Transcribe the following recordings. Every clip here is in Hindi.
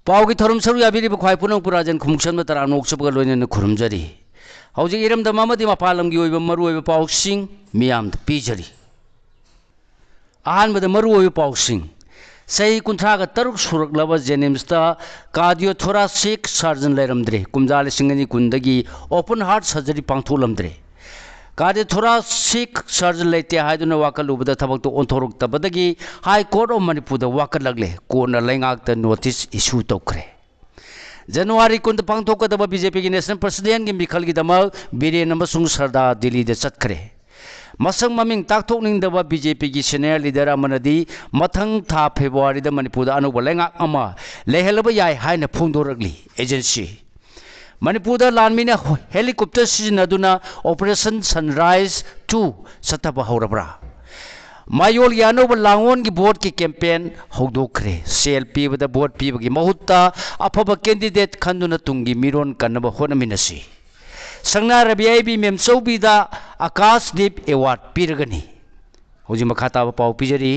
पावगी थरम सरू याबिरिब ख्वाई पुनंग पुराजन खुमसम तरा नोक्सबग लोइनन खुरुमजरी हौजिक इरमद मामदी मपालमगी ओइब मरु ओइब पाउसिंग मियाम पीजरी अहानबद मरु ओइब पाउसिंग सही कुंथ्रागा तरुक सुरकलब जेनिम्सता कार्डियोथोरासिक सर्जन लेरमद्रे कुमजाल सिंगनी कुंदगी ओपन हार्ट सर्जरी पांथोलमद्रे कार्डियोथोरासिक सर्जन लेते हाइदुना वाकलुबद थबकतो ओंथोरक्तबदगी हाई कोर्ट ऑफ मणिपुर वाकलगले कोना लेंगाकत नोटिस इशू तौखरे जनवरी कुंद पांथोकदब बीजेपी की नेशनल प्रेसिडेंट की मिखल की दमक बीरेन अमसुंग सरदार दिल्ली दे चतखरे मसंग ममिंग ताकथोकनिंगदब बीजेपी की सीनियर लीडर अमनदी मथंग था फेब्रुवारी द मणिपुर अनोब लेंगाक अमा लेहलब याय हाइना फोंदोरगली एजेंसी मणिपुर लानमीना हेलीकॉप्टर सिजनदुना ऑपरेशन सनराइज 2 सतब हौरब्रा मायोल यानोब लांगोन की बोर्ड की कैंपेन हौदोखरे सेल पीबद बोर्ड पीबगी महुत्ता अफब कैंडिडेट खंदुना तुंगी मिरोन कन्नब होनमिनसी संगना रबियाबी मेमचौबीदा आकाशदीप एवार्ड पीरगनी हौजी मखाता पाव पीजरी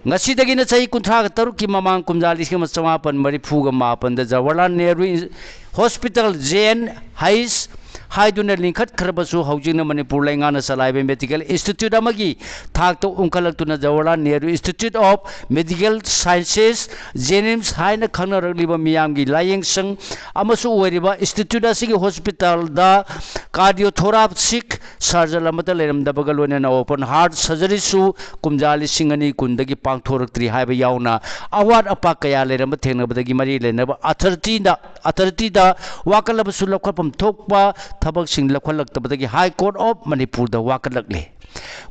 ngasidagiना chahi kunthraga taruk ki mamang kumjal iskem chamapan marifuga mapan da Jawaharlal Nehru Hospital Jain Hais हाइदुना लिंखत खरबसु हौजिंगना मणिपुर लेंगाना सलाइबे मेडिकल इंस्टीट्यूट अमगी थाकतो उंखलक्तुना Jawaharlal Nehru institute of medical sciences JNIMS हाइना खंगनरलिबा मियामगी लायेंसंग अमसु ओरिबा इंस्टीट्यूट असिगी हॉस्पिटल दा कार्डियोथोरासिक सर्जन अमता लेरमदबगा लोइना ओपन हार्ट सर्जरी सु कुमजाली सिंगनी कुंदगी पांगथोरक्त्री हाइबा यावना अवार्ड अपा कया लेरम थेंगनबदगी मरी लेनबा अथॉरिटी दा वाकलबसु लखपम थोकपा थबक सिंह लखलक्तबदगी हाई कोर्ट ऑफ मणिपुर दा वाकलकले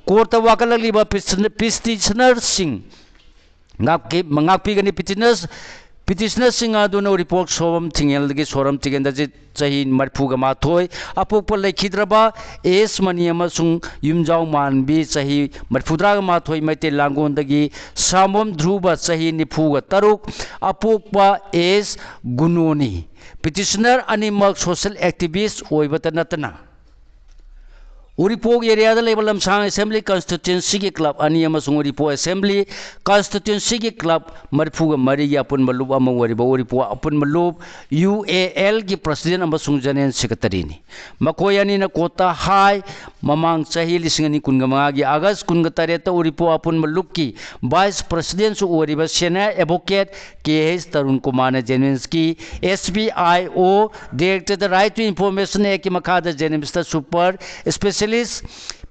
कोर्ट दा वाकलकलीबा पिटिशनर सिंह मंगापीगनी पिटिशनर सिंह अदुनो रिपोर्ट सोम थिंगेलदगी सोरम तिगेंदजी चाही मरफुगा माथोय अपोप लेखिद्रबा एस मनी अमसुंग युमजाव मानबी चाही मरफुद्रागा माथोय मैते लांगोंदगी सामोम ध्रुव चाही निफुगा तरुक अपोप एस गुनोनी पिटिशनर अनिमक सोशल एक्टिविस्ट ओइबत नतना उरीपोग एरिया लमसांग असेंबली कॉन्स्टिट्यूंसी की क्लब अनी उरीपो असेंबली कॉन्स्टिट्यूंसी की क्लब मरफुग मरी अपुन मलूब उरीपो अपुन मलूब UAL की प्रेसिडेंट जनरल सेक्रेटरी मकोय अनी कोटा हाई ममांग चाही 2015 की अगस्त 17 उरीपो अपुन मलूब की vice president senior advocate KH Tarun Kumar JNIMS की SBIO director right to information act की मखाद JNIMS super specialist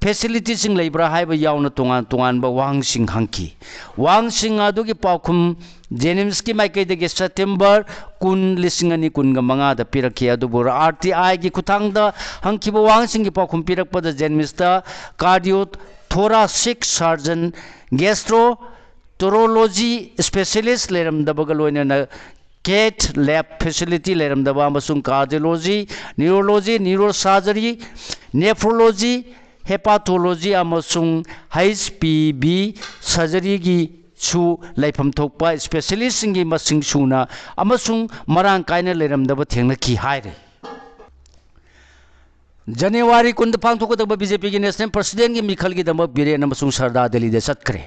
facility Singh लेब्रा हाइब यावना तोंगान वांग सिंह हंकी वांग सिंह अदुगी पाखुम जेनिम्स की माइकैदगी सेप्टेम्बर 2015 दा पिरखी अदुबु RTI की खुथांगदा हंकीब वांग सिंह की पाखुम पिरकपद जेनिम्स दा कार्डियोथोरासिक सर्जन गैस्ट्रोटोरोलॉजी स्पेशलिस्ट लेरमदबगा लोइना केट लैब फैसिलिटी लेरमदबा अमसुंग cardiology neurology neurosurgery nephrology hepatology अमसुंग HPV सर्जरी की सु लाइफम थोकपा स्पेशलिस्ट सिंगी मसिंग सुना अमसुंग मरांग कायना लेरमदबा थेंगनखी हाइरे जनवरी कुंद पांथोकदब बीजेपी की नेशनल प्रेसिडेंट की मिखल की दमक बीरेन अमसुंग सरदार दिल्ली दे चतखरे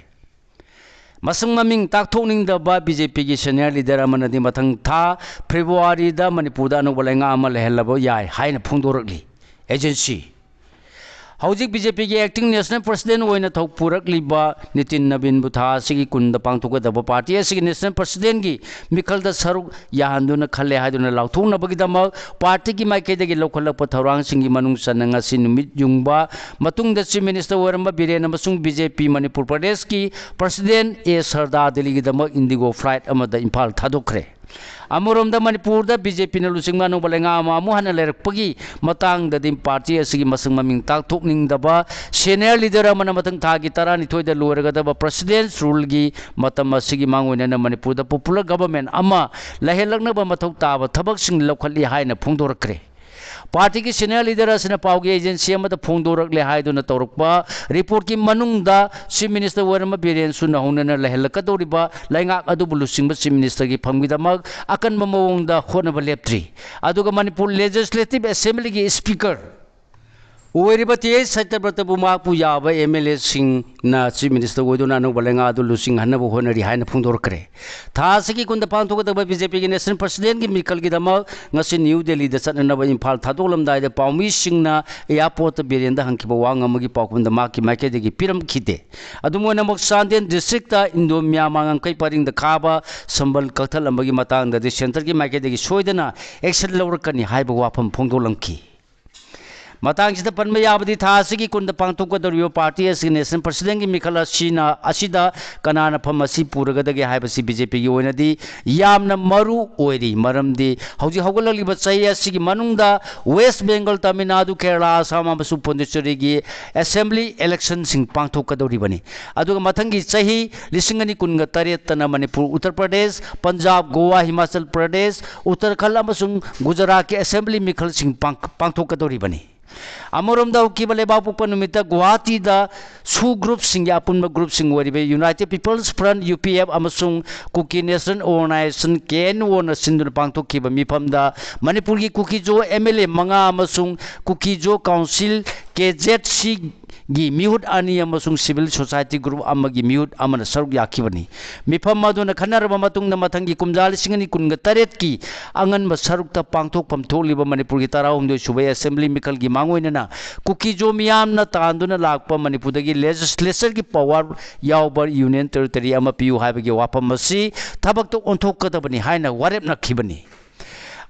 मसंग ममिंग ताकथोकनिंगदबा बीजेपी की सीनियर लीडर अमनदी मथंग था फेब्रुवारी दा मणिपुर दा अनोब लेंगा अमा लेहलब याय हाइना फोंदोरकली एजेंसी हौजिक बीजेपी की एक्टिंग नेशनल प्रेसिडेंट होइना थौपुरकलिबा नितिन नवीन बुथा सिगी कुंद पांथोकदब पार्टी सिगी नेशनल प्रेसिडेंट की मिखल दा सरुक याहंदुना खले हाइदुना लाउथोंगनबगिदमक पार्टी की माइकैदगी लौखलप थौरांग सिंगी मनुंग सनंगासि नुमित युंगबा मतुंगदा चीफ मिनिस्टर ओरंबा बीरेन अमसुंग बीजेपी मणिपुर प्रदेश की प्रेसिडेंट ए सरदार दिल्लीगिदमक इंडिगो फ्लाइट अमदा इम्फाल थादोखरे अमरोम मणिपुर बीजेपी लुचिंग लेंगा हन लेरपगी पार्टी मसंग ममिंग ताकथोकनिंगदब सीनियर लीडर मथंग थागी 12 लोरगदब प्रेसिडेंट रूल की मांगोइना मणिपुर पॉपुलर गवर्नमेंट लहेलक्नब मथौ ताब थबकसिंग लौखली हाइना फोंदोरक्रे पार्टी की सीनियर लीडर असना पावगी एजेंसी फोंदोरक्ले हाइदुना तौरक्पा रिपोर्ट की मनुंगदा चीफ मिनिस्टर ओरम बीरेन सुनहौनना लहेलकदौरिबा लैंगाक अदुबु लुचिंग चीफ मिनिस्टर की फंगदमक अकनब मवोंगदा होनब लेप्ट्री अदुगा मणिपुर लेजिस्लेटिव असेंबली की स्पीकर ओरिबती सत्यव्रतबु मापु याबा एमएलए सिंह ना चीफ मिनिस्टर ओइदुना अनौब लेंगा दु लुसिंग हन्नबु होनरी हाइन फोंदोरक्रे थासकी कुंद पांथोगदब बीजेपी की नेशनल प्रेसिडेंट की मिकल की दमक ngasi न्यू दिल्ली द चननब इम्फाल थादोलमदाय द पाउमी सिंगना एयरपोर्ट बेरेंदा हंकिबा वांग अमगी पाउकुंद माकी माइकेदगी पिरम खिते अदुमोना मक सांदेन डिस्ट्रिक्ट ता इंदो म्यामांग कै परिंग द खाबा संबल कथल अमगी मतंग द सेंटर की माइकेदगी सोइदना एक्शन लौरकनी हाइबा वाफम फोंदोलंकी मतंग पन्म याबदी थासी कुंद पांथोकदरियो पार्टी असि नेशनल प्रेसिडेंट की मिखल असिदा कनाना फम असि पुरगदगे हाइबसी बीजेपी की ओइनदी यामना मरु ओइरी मरमदी हौजी हौगललिबा चै असि की मनुंगदा वेस्ट बंगाल तमिलनाडु केरला असम अमसु पुंडुचेरी की असेंबली इलेक्शन सिंग पांथोकदरिबनी अदुगा मथंगी चही लिसिंगनी कुनगा तरेतना मणिपुर उत्तर प्रदेश पंजाब गोवा हिमाचल प्रदेश उत्तराखंड अमसुंग गुजरात के असेंबली मिखल सिंग पांथोकदरिबनी अमरोमदा उकीब लेबापुप नुमित गुवाहाटी दा सु ग्रुप सिंग अपुन ग्रुप सिंग वरिबे यूनाइटेड पीपल्स फ्रंट यूपीएफ अमसुंग कुकी नेशनल ऑर्गेनाइजेशन केएनओ न सिंदुन पांथोखिब मिफमदा मणिपुर की कुकीजो एमएलए मंगा अमसुंग कुकीजो काउंसिल केजेटसी गी मिहुट अनि अमसुंग सिविल सोसाइटी ग्रुप अमगी मिहुट अमन सरुक याखिबनी मिफम मदुन खनरब मतुंग मथंगी कुमजाल सिंगनी कुनग तरेत की अंगन सरुक त पांथोक पमथोलिब मणिपुर की 19 सुबे असेंबली मिकल की मांगोइनना कुकीजो मियामना तांदुना लाकप मणिपुर की लेजिस्लेचर की पावर याउबर यूनियन टेरिटरी अमा पियु हाइबगी वाफम मसी थबक तो ओंथोकदबनी हाइना वारेप नखिबनी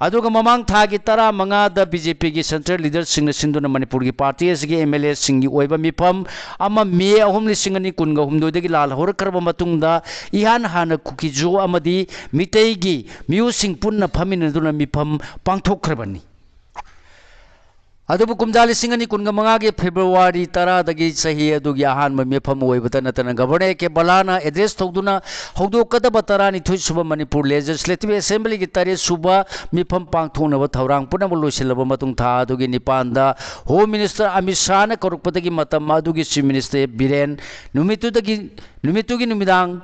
अदुगा ममांग था की तरा मंगा द बीजेपी की सेंट्रल लीडर सिंह सिंधुना मणिपुर की पार्टी की एमएलए सिंह की ओइबा मिफम अमा मे अहुम लिसिंगनी कुनगा हुमदोदगी लाल होरकरबा मतुंगदा इहान हाना कुकीजो अमदी मितेगी मिउ सिंह पुन्ना फमिनदुना मिफम पांथोखरबनी अदुबु कुमजाली सिंगनी कुनगा मंगागे फेब्रुवारी 10 दगी सही अदुगी अहानब मेफम ओइबता नतना गवर्नर के बलाना एड्रेस तौदुना हौदोकदब 12 सुबह मणिपुर लेजिस्लेटिव असेंबली की 3 सुबह मिफम पांथोनब थौरांग पुनब लोइसिलब मतुंग था अदुगी निपानदा होम मिनिस्टर अमित शाह न करुकपदगी मतम अदुगी चीफ मिनिस्टर बिरेन नुमितुगी नुमिदांग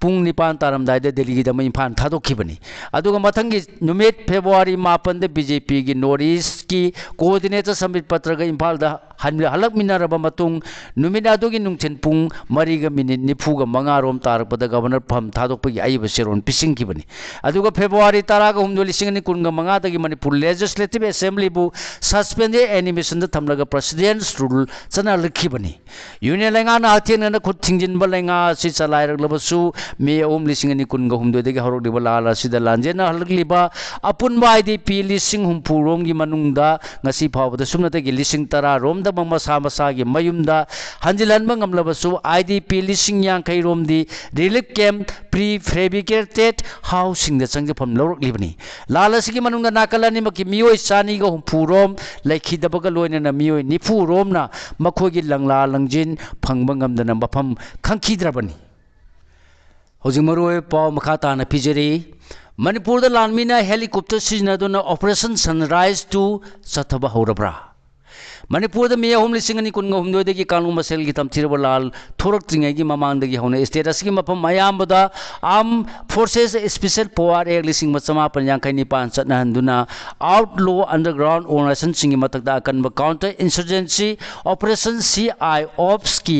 पुंग निपान तारमदायद दिल्ली की दम इम्फान थादोखिबनी अदुगा मथंगी नुमित फेब्रुवारी 5 बीजेपी की नॉर्थ ईस्ट की कोऑर्डिनेटर समिट पत्र का इम्फाल हलक मिनरब मतुंग नुमित अदुगी नुंगथिन पुंग 4 मिनट 95 रोम तारपद गवर्नर फम थादोपगी आइब सेरोन पिसिंगखिबनी अदुगा फेब्रुवारी 10 का 2025 दगी मणिपुर लेजिस्लेटिव असेंबली बु सस्पेंडेड एनिमेशन द थमलगा प्रेसिडेंट्स रूल चना लिखिबनी यूनियन लेंगा ना हथेन खुद थिंजिनब लेंगा सि चलाइरगलबसु मे ओम लिसिंग नि कुनगा हुमदोदगी हरोगलिबा लाल असिदा लांजेना हलगलिबा अपुनबा आईडीपी लिसिंग हुमफु रोम की मनुंगदा ngasi फावदा सुमनतगी लिसिंग 10 रोम द मसा मसा की मयुमदा हंजिलनबा ngamlabasु आईडीपी लिसिंग यांखै रोम दी relief camp prefabricated housing द संगफम लौरकलिबनी लाल असि की मनुंगदा नाकलानि मकी मियोय चानी ग हुमफु रोम लैखिदबगा लोइनना मियोय निफु रोमना मखोगी लंगला लंजिन फंगबा ngamdana मफम खंखिद्रबनी हौजिक मरुए पाव मखा ताना पिजरी मणिपुर लानमीना हेलीकॉप्टर सिजनदुना ऑपरेशन सनराइज 2 चथबा हौरब्रा मणिपुर मे अहुम लिसिंग अनि कुनगा हुमदोदगी कानून मसेल की तमथिरब लाल थोरक्त्रिंगै की ममांगदगी हौने स्टेटस की मफम मयामबदा आर्म फोर्सेस स्पेशल पावर एक लिसिंग मचमा पंजांखै निपान चटनहंदुना आउटलो अंडरग्राउंड ऑर्गेनाइजेशन सिंग मतकदा अकनब counter insurgency operation CI ops की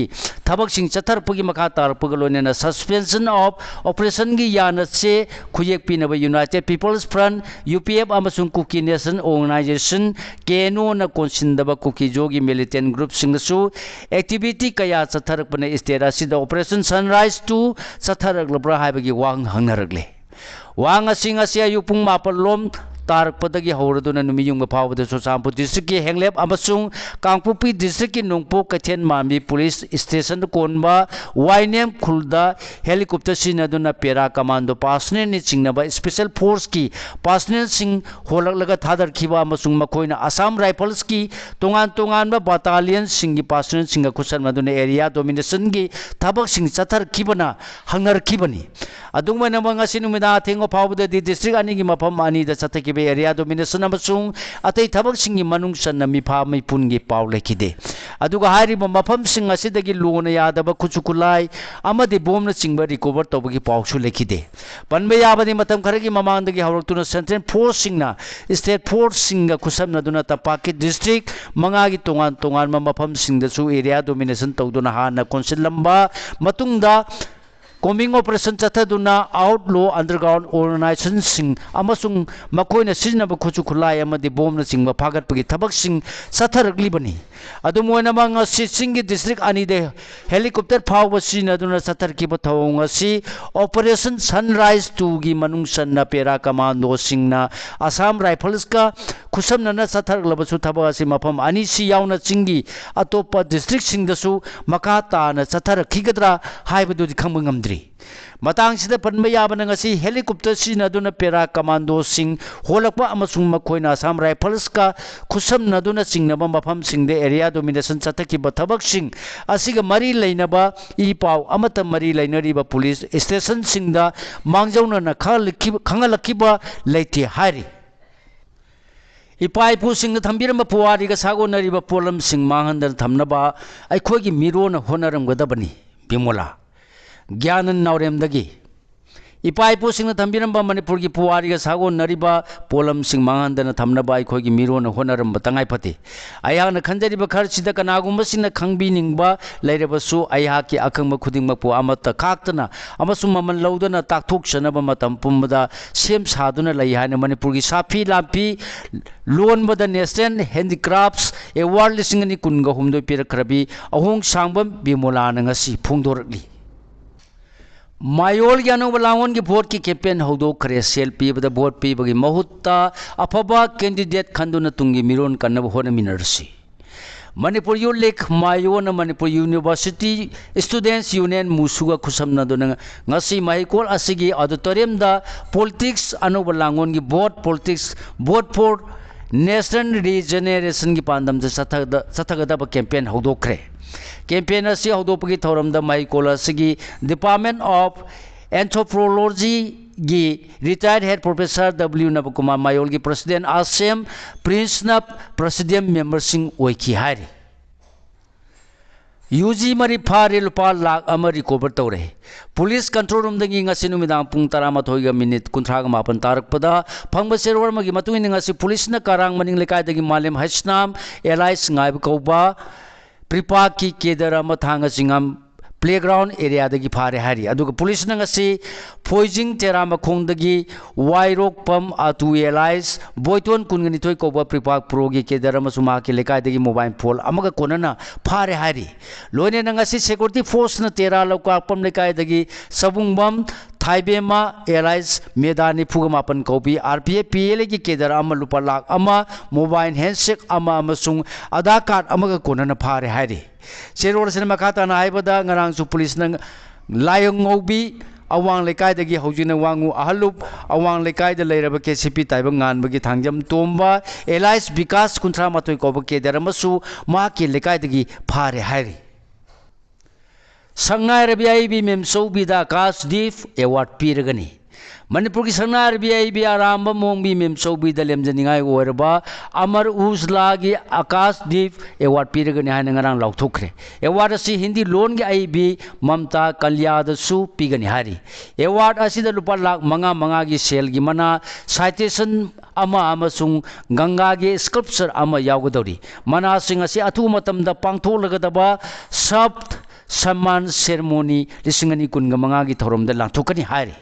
थबक सिंग चथरपगी मखा तारपग लोनेना सस्पेंशन ऑफ ऑपरेशन की यानसे खुयेक पिनब यूनाइटेड पीपल्स फ्रंट यूपीएफ अमसुंग कुकी नेशनल ऑर्गेनाइजेशन केनो न कोनसिंदब कुकीजोगी मिलिटेंट ग्रुप सिंगसु एक्टिविटी कया चथरकपने स्टेट ऑपरेशन सनराइज 2 चथरकलब्रा हाइबगी वांग हंगरगले वांग असिंग असिया युपुंग मापल लोम तारकपदगी हौरदुना नुमियुंग फावद सोसामपु डिस्ट्रिक्ट की हेंगलेब अमसुंग कांगपुपी डिस्ट्रिक्ट की नोंगपो कथेन मामी पुलिस स्टेशन कोनबा वाइनेम खुलदा हेलीकॉप्टर सिनदुना पेरा कमांडो पार्सनल नि चिंगनबा स्पेशल फोर्स की पार्सनल सिंग होलकलगा थादरखिबा अमसुंग मखोइना असम राइफल्स की तोंगान बटालियन सिंग की पार्सनल सिंग खुसन मदुना एरिया डोमिनेशन की थबक सिंग चथरखिबना हंगरखिबनी अदुंगमना मंगासि नुमिदा थेंगो फावद डिस्ट्रिक्ट अनि की मफम अनि द चथखिबे ꯆꯠꯅꯕ एरिया डोमिनेशन अमसुंग अतै थबकसिंगी मनुंग चन्ना मिफा मैपुनगी पाव लेखिदे अदुगा हारिबा मफमसिंग असिदगी लोन यादबा खुचुकुलाई अमदि बोमना चिंगबा रिकवर तौबगी पावसु लेखिदे पनबे याबदि मतम खरगी ममांगदगी हवरतुना सेंट्रल फोर्स सिंगना स्टेट फोर्स सिंगा खुसमनदुना तपाकी डिस्ट्रिक्ट मंगागी तोंगान तोंगान मफम सिंगदसु एरिया डोमिनेशन तौदुना हाना कोनसिलंबा मतुंगदा कॉमिंग ऑपरेशन चथदुना आउटलो अंडरग्राउंड ऑर्गेनाइजेशन सिंग अमसुंग मकोइना सिजनब खुचु खुलाई अमदि बोमना चिंगबा फागतपगी थबक सिंग सथरगलिबनी अदुमोइना मंग सिंगी डिस्ट्रिक्ट अनिदे हेलीकॉप्टर फाव सिजनदुना सथरकिब थवंग असि ऑपरेशन सनराइज 2 गी मनुंग सन्ना पेरा कमांडो सिंगना असम राइफल्स का खुसमनना सथरगलबसु थबक असि मफम अनिसि यावना चिंगी अतोप डिस्ट्रिक्ट सिंगदसु मका ताना सथरखिगद्रा हाइबदुदि खंबंगमद्रि मतंग पनब याबन हेलीकॉप्टर सिजनदुना पेरा कमांडो सिंग होलकपा अमसुंग मखोइना असम राइफल्स का खुसमनदुना चिंगनबा मफम सिंगदे एरिया डोमिनेशन चथकिबा थबक सिंग असिगा मरी लैनबा ई पाव अमत मरी लैनरिबा पुलिस स्टेशन सिंगदा मांगजौना खंगलकिबा लेते हारि इपा इपुसिंग थंबिरम पुवारिगा सागोनरिबा पोलम सिंग मांगहंदन थमनबा अखोगी मिरोन होनरमगदबनी बिमोला ज्ञान नौरेमदगी इपा इपुसिंग थंबिरम मणिपुर की पुवारिगा सागोनरिबा पोलम सिंग मांगहंदन थमनबा अखोगी मिरोन होनरम तंगाई फते अयान खंजरिबा खरसिद कनागुंबसिंग खंबिनिंगबा लैरबसु अया की अखंब खुदिंगमपु अमत खाक्तना अमसु ममन लौदना ताकथोक्सनब मतम पुंबदा सेम सादुना लೈ हाने मणिपुर की साफी लाफी लोनबद नेशनल हैंडीक्राफ्ट्स अवार्ड 2019 पिरखरबी अहोंग सांबम बिमोलान ngasi फोंदोरली मायोल यानोब लांगोन की भोट की कैंपेन हौदोखरे सेल पीबद भोट पीबगी महुत्ता अफबा कैंडिडेट खंदुना तुंगी मिरोन कन्नब होनमिनरसी मणिपुर यूलेख मायोन मणिपुर यूनिवर्सिटी स्टूडेंट्स यूनियन मुसुगा खुसमनदुना ngasi माइकोल असिगी ऑडिटोरियम दा पॉलिटिक्स अनोब लांगोन की vote politics vote for national regeneration की पांदम से सथगदब कैंपेन हौदोखरे कैंपेन असी हौदोपगी थौरमदा माइकोल असिगी डिपार्टमेंट ऑफ एंथ्रोपोलॉजी की retired head professor W Nabakumar मायोल की प्रेसिडेंट आसेम प्रिंस नब प्रेसिडेंट मेंबर सिंह ओइकी हारी यूजी मरी फारे लुपा लाख अम रिकवर तौरे पुलिस कंट्रोल रूम दगी ngasi नुमिदांग पुंग 13 मिनिट 39 तारकपदा फंगब सेरवर्मगी मतुंग ngasi पुलिस न करांग मनिंग लेकाय दगी मालेम हसनाम एलाइस ngaib कौबा प्रिपा की केदर अम थांग सिंगम प्लेग्राउंड एरिया दगी फारे हारी अदुगा पुलिस न ngasi फोइजिंग तेरा मखोंग दगी वाइरोक पम अतु एलाइस बोइटोन कुनगनि थोय कौबा प्रिपा प्रोगी केदर अम सुमा के लेकाय दगी मोबाइल फोन अमगा कोनना फारे हारी लोने न ngasi सिक्योरिटी फोर्स न तेरा लौका पम लेकाय दगी सबुंगबम थाइबेमा एलाइस मेदानी फुगमापन कौपी RPF PLA की केदर अम लुपा लाख अमा मोबाइल हैंडसेक अमा अमसुंग आधार कार्ड अमगा कोनना फारे हारी सेरोर से मखाताना हाइबदा ngarangsु पुलिस न लायंगौबी अवांग लेकाय दगी हौजिन वांगु अहलुप अवांग लेकाय द लेरब KCP ताइब nganbagi thangjam tomba alias Vikas 38 कौब केदर अमसु मा के लेकाय दगी फारे हारी संगाई रबियाई मेमसौबीदा आकाशदीप एवार्ड पीरगनी मणिपुर की संगाई रबियाई आराम मोंबी मेमसौबीद लेमजनिंगाई ओरबा अमर उजलागी आकाशदीप एवार्ड पीरगनी हाइन ngarang लाउथोखरे एवार्ड असि हिंदी लोन की आईबी ममता कल्यादसु पीगनी हारी एवार्ड असिद लुपा लाख मंगा की सेल की मना साइटेशन अमा अमसुंग गंगा के स्कल्पचर अमा यावगदौरी मना सिंग असि अथु मतमदा पांगथोलगदबा सब सम्मान सेरेमोनी 2019 की थौरमदा लांथोकनी हारी